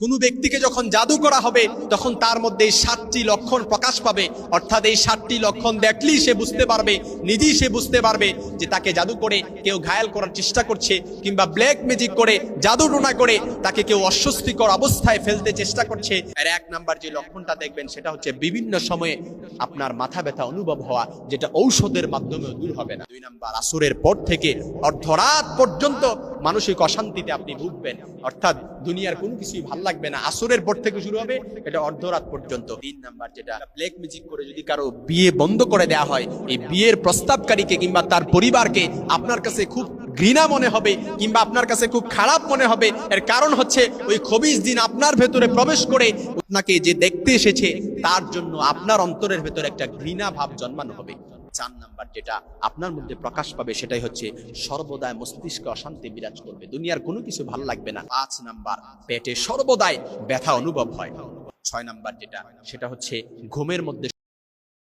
কোনো ব্যক্তিকে যখন জাদু করা হবে তখন তার মধ্যে এই 7টি লক্ষণ প্রকাশ পাবে। অর্থাৎ এই 7টি লক্ষণ দেখলেই সে বুঝতে পারবে, নিজেই সে বুঝতে পারবে যে তাকে জাদু করে কেউ ঘায়েল করার চেষ্টা করছে, কিংবা ব্ল্যাক ম্যাজিক করে, জাদু টোনা করে তাকে কেউ অস্বস্তিকর অবস্থায় ফেলতে চেষ্টা করছে। এর 1 নাম্বার যে লক্ষণটা দেখবেন সেটা হচ্ছে বিভিন্ন সময়ে আপনার মাথা ব্যথা অনুভব হওয়া, যেটা ঔষধের মাধ্যমেও দূর হবে না। 2 নাম্বার, আসরের পর থেকে অর্ধরাত পর্যন্ত মানসিক অশান্তিতে আপনি ভুগবেন, অর্থাৎ দুনিয়ার কোনো কিছুই ভালো লাগবে না। আসরের পর থেকে শুরু হবে, এটা অর্ধরাত পর্যন্ত। 3 নাম্বার যেটা, ব্ল্যাক ম্যাজিক করে যদি কারো বিয়ে বন্ধ করে দেওয়া হয়, এই বিয়ের প্রস্তাবকারীকে কিংবা তার পরিবারকে আপনার কাছে খুব ঘৃণা মনে হবে, কিংবা আপনার কাছে খুব খারাপ মনে হবে। এর কারণ হচ্ছে ওই খবিস জিন আপনার ভেতরে প্রবেশ করে আপনাকে যে দেখতে এসেছে তার জন্য আপনার অন্তরের ভেতরে একটা ঘৃণা ভাব জন্মানো হবে। 4 নাম্বার যেটা আপনার মধ্যে প্রকাশ পাবে সেটাই হচ্ছে সর্বদাই মস্তিষ্কে অশান্তি বিরাজ করবে, দুনিয়ার কোনো কিছু ভালো লাগবে না। 5 নাম্বার, পেটে সর্বদাই ব্যথা অনুভব হয়। 6 নাম্বার যেটা, সেটা হচ্ছে ঘুমের মধ্যে